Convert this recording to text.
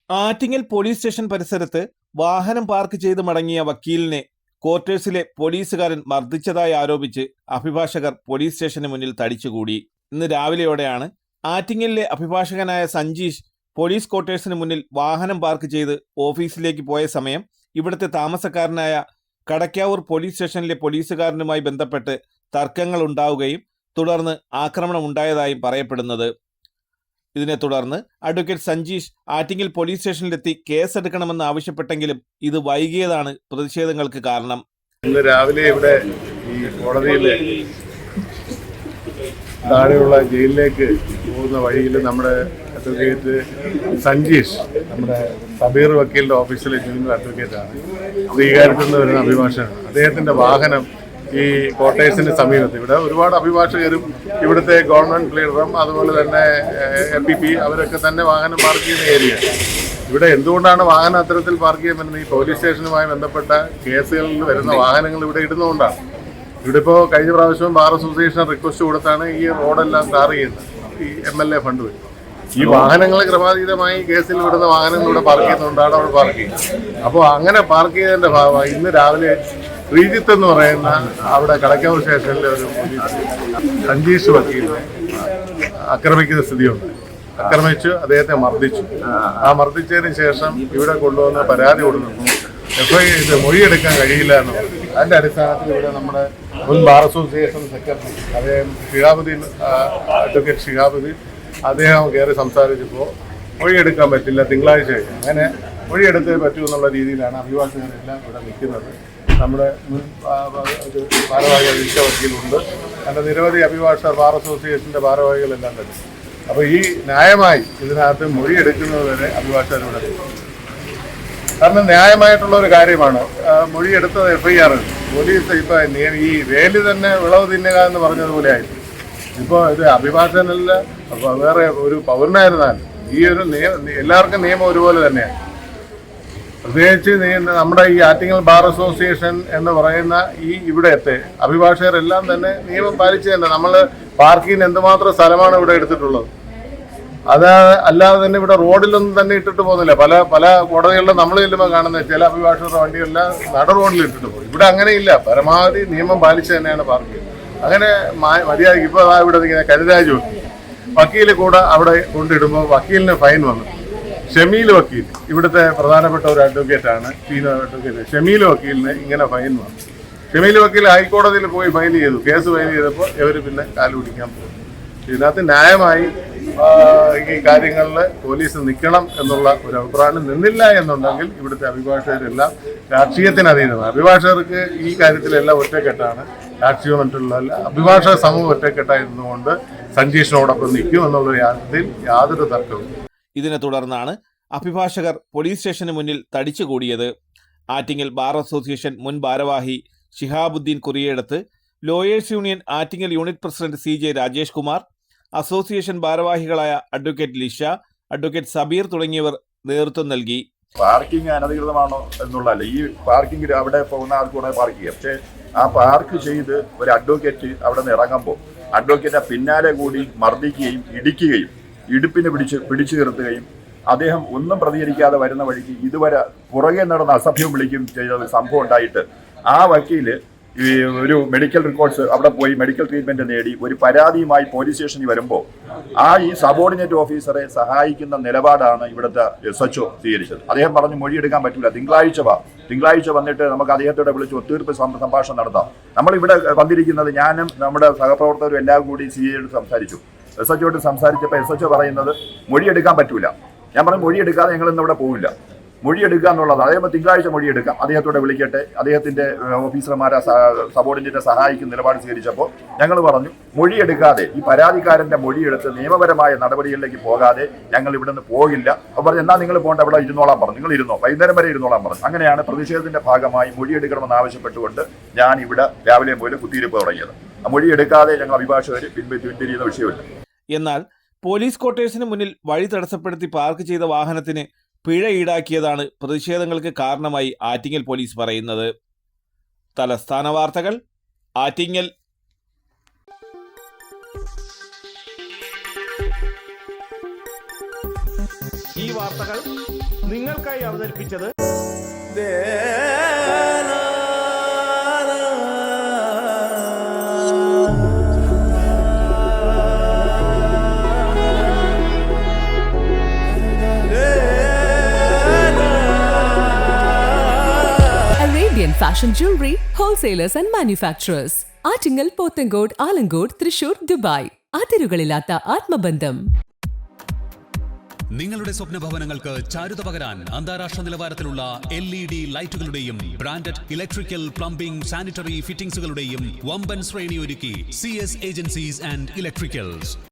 Attingal police station പരിസരത്ത് വാഹനം park ചെയ്ത് മടങ്ങിയ വക്കീലിനെ ക്വാർട്ടേഴ്സിലെ പോലീസുകാരൻ മർദ്ദിച്ചതായി ആരോപിച്ച് അഭിഭാഷകർ പോലീസ് സ്റ്റേഷന് മുന്നിൽ തടിച്ചുകൂടി. ഇന്ന് രാവിലെയോടെയാണ് ആറ്റിങ്ങലിലെ അഭിഭാഷകനായ സഞ്ജീഷ് പോലീസ് ക്വാർട്ടേഴ്സിന് മുന്നിൽ വാഹനം പാർക്ക് ചെയ്ത് ഓഫീസിലേക്ക് പോയ സമയം ഇവിടുത്തെ താമസക്കാരനായ കടക്കാവൂർ പോലീസ് സ്റ്റേഷനിലെ പോലീസുകാരനുമായി ബന്ധപ്പെട്ട് തർക്കങ്ങൾ ഉണ്ടാവുകയും തുടർന്ന് ആക്രമണം ഉണ്ടായതായും പറയപ്പെടുന്നത്. ഇതിനെ തുടർന്ന് അഡ്വക്കേറ്റ് സഞ്ജീഷ് ആറ്റിങ്ങൽ പോലീസ് സ്റ്റേഷനിലെത്തി കേസെടുക്കണമെന്ന് ആവശ്യപ്പെട്ടെങ്കിലും ഇത് വൈകിയതാണ് പ്രതിഷേധങ്ങൾക്ക് കാരണം. ഇന്ന് രാവിലെ ഇവിടെ ഈ കോടതിയിലെ താഴെയുള്ള ജയിലിലേക്ക് പോകുന്ന വഴിയിൽ നമ്മുടെ അഡ്വക്കേറ്റ് സഞ്ജീഷ്, നമ്മുടെ സബീർ വക്കീലിന്റെ ഓഫീസിലെ ജൂനിയർ അഡ്വക്കേറ്റാണ്, ശ്രീകാര്യത്തിൽ നിന്ന് വരുന്ന അഭിഭാഷകനാണ്. അദ്ദേഹത്തിന്റെ വാഹനം ഈ ക്വാർട്ടേഴ്സിന് സമീപത്ത്, ഇവിടെ ഒരുപാട് അഭിഭാഷകരും ഇവിടുത്തെ ഗവൺമെന്റ് ലീഡറും അതുപോലെ തന്നെ MPP അവരൊക്കെ തന്നെ വാഹനം പാർക്ക് ചെയ്യുന്ന ഏരിയ. ഇവിടെ എന്തുകൊണ്ടാണ് വാഹനം അത്തരത്തിൽ പാർക്ക് ചെയ്യാൻ പറ്റുന്നത്? ഈ പോലീസ് സ്റ്റേഷനുമായി ബന്ധപ്പെട്ട കേസുകളിൽ വരുന്ന വാഹനങ്ങൾ ഇവിടെ ഇടുന്നതുകൊണ്ടാണ്. ഇവിടെ ഇപ്പോൾ കഴിഞ്ഞ പ്രാവശ്യം ബാർ അസോസിയേഷൻ റിക്വസ്റ്റ് കൊടുത്താണ് ഈ റോഡെല്ലാം ടാർ ചെയ്യുന്നത്, ഈ MLA ഫണ്ട് വരും. ഈ വാഹനങ്ങൾ ക്രമാതീതമായി കേസിൽ വിടുന്ന വാഹനങ്ങൾ ഇവിടെ പാർക്ക് ചെയ്യുന്നതുകൊണ്ടാണ് അവിടെ പാർക്ക് ചെയ്യുന്നത്. അപ്പോൾ അങ്ങനെ പാർക്ക് ചെയ്തതിന്റെ ഭാഗമായി ഇന്ന് രാവിലെ ശ്രീജിത്ത് എന്ന് പറയുന്ന അവിടെ കടക്കാവൂർ സ്റ്റേഷനിലെ ഒരു സഞ്ജീഷ് വക്കീലിനെ ആക്രമിക്കുന്ന സ്ഥിതിയുണ്ട്. ആക്രമിച്ച് അദ്ദേഹത്തെ മർദ്ദിച്ചു. ആ മർദ്ദിച്ചതിന് ശേഷം ഇവിടെ കൊണ്ടുവന്ന് പരാതി കൊടുക്കുന്നു. FIR മൊഴിയെടുക്കാൻ കഴിയില്ല എന്ന് പറഞ്ഞു. അതിന്റെ അടിസ്ഥാനത്തിൽ ഇവിടെ നമ്മുടെ മുൻ ബാർ അസോസിയേഷൻ സെക്രട്ടറി അദ്ദേഹം ഷിഹാബുദ്ദീൻ, അഡ്വക്കേറ്റ് ഷിഹാബുദ്ദീൻ, അദ്ദേഹം കയറി സംസാരിച്ചപ്പോൾ മൊഴിയെടുക്കാൻ പറ്റില്ല, തിങ്കളാഴ്ച കഴിഞ്ഞു. അങ്ങനെ മൊഴിയെടുത്തേ പറ്റൂ എന്നുള്ള രീതിയിലാണ് അഭിഭാഷകരെല്ലാം ഇവിടെ നിൽക്കുന്നത്. നമ്മുടെ മുൻ ഭാരവാഹികൾ വക്കീലുണ്ട്, അങ്ങനെ നിരവധി അഭിഭാഷകർ ബാർ അസോസിയേഷൻ്റെ ഭാരവാഹികളെല്ലാം തന്നെ. അപ്പോൾ ഈ ന്യായമായി ഇതിനകത്ത് മൊഴിയെടുക്കുന്നത് വരെ അഭിഭാഷകർ ഇവിടെ നിൽക്കും. കാരണം ന്യായമായിട്ടുള്ള ഒരു കാര്യമാണ്. മൊഴിയെടുത്തത് FIR പോലീസ് ഇപ്പം ഈ വേലി തന്നെ വിളവ് തിന്നുക എന്ന് പറഞ്ഞതുപോലെ ആയിരുന്നു. ഇപ്പോൾ ഇത് അഭിഭാഷകനല്ല, വേറെ ഒരു പൗരനായിരുന്നാൽ ഈ ഒരു എല്ലാവർക്കും നിയമം ഒരുപോലെ തന്നെയാണ്. പ്രത്യേകിച്ച് നമ്മുടെ ഈ ആറ്റിങ്ങൽ ബാർ അസോസിയേഷൻ എന്ന് പറയുന്ന ഈ ഇവിടത്തെ അഭിഭാഷകരെല്ലാം തന്നെ നിയമം പാലിച്ച് തന്നെ. നമ്മൾ പാർക്കിങ്ങിന് എന്തുമാത്രം സ്ഥലമാണ് ഇവിടെ എടുത്തിട്ടുള്ളത്. അത് അല്ലാതെ തന്നെ ഇവിടെ റോഡിലൊന്നും തന്നെ ഇട്ടിട്ട് പോകുന്നില്ല. പല പല കോടതികളിലും നമ്മൾ ചെല്ലുമ്പോൾ കാണുന്ന ചില അഭിഭാഷകരുടെ വണ്ടികളെല്ലാം നട റോഡിൽ ഇട്ടിട്ട് പോകും. ഇവിടെ അങ്ങനെയില്ല, പരമാവധി നിയമം പാലിച്ച് തന്നെയാണ് പാർക്ക് ചെയ്യുന്നത്. അങ്ങനെ മര്യാദയ്ക്ക് ഇപ്പോൾ ഇവിടെ കരുരാജ് വക്കീൽ കൂടെ അവിടെ കൊണ്ടിടുമ്പോൾ വക്കീലിന് ഫൈൻ വന്നു. ഷമീൽ വക്കീൽ, ഇവിടുത്തെ പ്രധാനപ്പെട്ട ഒരു അഡ്വക്കേറ്റാണ്, സീനിയർ അഡ്വക്കേറ്റ് ഷമീൽ വക്കീലിന് ഇങ്ങനെ ഫൈൻ വന്നു. ഷമീൽ വക്കീൽ ഹൈക്കോടതിയിൽ പോയി ഫയൽ ചെയ്തു. കേസ് ഫയൽ ചെയ്തപ്പോൾ ഇവർ പിന്നെ കാല് പിടിക്കാൻ പോകും. ഇതിനകത്ത് ന്യായമായി ഈ കാര്യങ്ങളിൽ പോലീസ് നിൽക്കണം എന്നുള്ള ഒരു അഭിപ്രായം നിന്നില്ല എന്നുണ്ടെങ്കിൽ ഇവിടുത്തെ അഭിഭാഷകരെല്ലാം രാഷ്ട്രീയത്തിന് അതീതമാണ്. അഭിഭാഷകർക്ക് ഈ കാര്യത്തിലെല്ലാം ഒറ്റക്കെട്ടാണ്. രാഷ്ട്രീയമായിട്ടുള്ള അഭിഭാഷക സമൂഹം ഒറ്റക്കെട്ടായിരുന്നുകൊണ്ട് സഞ്ജീഷിനോടൊപ്പം നിൽക്കും എന്നുള്ള കാര്യത്തിൽ യാതൊരു തർക്കവും. ഇതിനെ തുടർന്നാണ് അഭിഭാഷകർ പോലീസ് സ്റ്റേഷന് മുന്നിൽ തടിച്ചുകൂടിയത്. ആറ്റിങ്ങൽ ബാർ അസോസിയേഷൻ മുൻ ഭാരവാഹി ഷിഹാബുദ്ദീൻ കുറിയെടുത്ത്, lawyers union Attingal unit president CJ Rajesh Kumar, association ഭാരവാഹികളായ അഡ്വക്കേറ്റ് ലിഷ, അഡ്വക്കേറ്റ് സബീർ തുടങ്ങിയവർ നേതൃത്വം നൽകി. പാർക്കിംഗ് അനധികൃതമാണോ എന്നുള്ളതല്ല, ഈ പാർക്കിംഗ് അവിടെ പോകുന്ന ആൾക്കൂടെ പാർക്ക് ചെയ്യാം. പക്ഷേ ആ പാർക്ക് ചെയ്ത് ഒരു അഡ്വക്കേറ്റ് അവിടെ നിന്ന് ഇറങ്ങുമ്പോൾ അഡ്വക്കേറ്റ് പിന്നാലെ കൂടി മർദ്ദിക്കുകയും ഇടിക്കുകയും ഇടുപ്പിന് പിടിച്ചു നിർത്തുകയും അദ്ദേഹം ഒന്നും പ്രതികരിക്കാതെ വരുന്ന വഴിക്ക് ഇതുവരെ പുറകെ നടന്ന അസഭ്യം വിളിക്കുകയും ചെയ്ത സംഭവം ഉണ്ടായിട്ട് ആ വക്കീല് ഈ ഒരു മെഡിക്കൽ റെക്കോർഡ്സ് അവിടെ പോയി മെഡിക്കൽ ട്രീറ്റ്മെന്റ് നേടി ഒരു പരാതിയുമായി പോലീസ് സ്റ്റേഷനിൽ വരുമ്പോൾ ഈ സബോർഡിനേറ്റ് ഓഫീസറെ സഹായിക്കുന്ന നിലപാടാണ് ഇവിടുത്തെ SHO സ്വീകരിച്ചത്. അദ്ദേഹം പറഞ്ഞു മൊഴിയെടുക്കാൻ പറ്റില്ല, തിങ്കളാഴ്ച വന്നിട്ട് നമുക്ക് അദ്ദേഹത്തോടെ വിളിച്ച് ഒത്തീർപ്പ് സംഭാഷണം നടത്താം. നമ്മളിവിടെ വന്നിരിക്കുന്നത് ഞാനും നമ്മുടെ സഹപ്രവർത്തകരും എല്ലാം കൂടി CAയോട് സംസാരിച്ചു. SHOയോട് സംസാരിച്ചപ്പോൾ SHO പറയുന്നത് മൊഴിയെടുക്കാൻ പറ്റൂല. ഞാൻ പറഞ്ഞു മൊഴിയെടുക്കാതെ ഞങ്ങൾ ഇന്ന് ഇവിടെ പോവില്ല, മൊഴിയെടുക്കുക എന്നുള്ളത് അതേപോലെ തിങ്കളാഴ്ച മൊഴിയെടുക്കാം, അദ്ദേഹത്തോടെ വിളിക്കട്ടെ, അദ്ദേഹത്തിന്റെ ഓഫീസർമാരെ സബോർഡിനേറ്റ് സഹായിക്കുന്ന നിലപാട് സ്വീകരിച്ചപ്പോൾ ഞങ്ങൾ പറഞ്ഞു മൊഴിയെടുക്കാതെ ഈ പരാതിക്കാരന്റെ മൊഴിയെടുത്ത് നിയമപരമായ നടപടികളിലേക്ക് പോകാതെ ഞങ്ങൾ ഇവിടെ നിന്ന് പോകില്ല. അപ്പോൾ പറഞ്ഞു എന്നാൽ നിങ്ങൾ പോകേണ്ട അവിടെ ഇരുന്നോളാൻ പറഞ്ഞു. നിങ്ങൾ ഇരുന്നോ, വൈകുന്നേരം വരെ ഇരുന്നോളാൻ പറഞ്ഞു. അങ്ങനെയാണ് പ്രതിഷേധത്തിന്റെ ഭാഗമായി മൊഴിയെടുക്കണമെന്ന് ആവശ്യപ്പെട്ടുകൊണ്ട് ഞാൻ ഇവിടെ രാവിലെ മുതൽ കുത്തിയിരിപ്പ് തുടങ്ങിയത്. ആ മൊഴിയെടുക്കാതെ ഞങ്ങൾ അഭിഭാഷകർ പിന്തിരിയുന്ന വിഷയമില്ല. എന്നാൽ പോലീസ് ക്വാർട്ടേഴ്സിന് മുന്നിൽ വഴി തടസ്സപ്പെടുത്തി പാർക്ക് ചെയ്ത വാഹനത്തിന് പിഴ ഈടാക്കിയതാണ് പ്രതിഷേധങ്ങൾക്ക് കാരണമായി ആറ്റിങ്ങൽ പോലീസ് പറയുന്നത്. തലസ്ഥാന വാർത്തകൾ, ആറ്റിങ്ങൽ. ഈ വാർത്തകൾ നിങ്ങൾക്കായി അവതരിപ്പിച്ചത് Arabian Fashion Jewelry Wholesalers and Manufacturers. Attingal, Pothencode, Alamcode, Thrissur, Dubai. അതിരുകളില്ലാത്ത ആത്മബന്ധം. നിങ്ങളുടെ സ്വപ്ന ഭവനങ്ങൾക്ക് ചാരുത പകരാൻ അന്താരാഷ്ട്ര നിലവാരത്തിലുള്ള LED ലൈറ്റുകളുടെയും ബ്രാൻഡഡ് ഇലക്ട്രിക്കൽ, പ്ലംബിംഗ്, സാനിറ്ററി ഫിറ്റിംഗ്സുകളുടെയും വമ്പൻ ശ്രേണി ഒരുക്കി CS ഏജൻസീസ് ആൻഡ് ഇലക്ട്രിക്കൽസ്.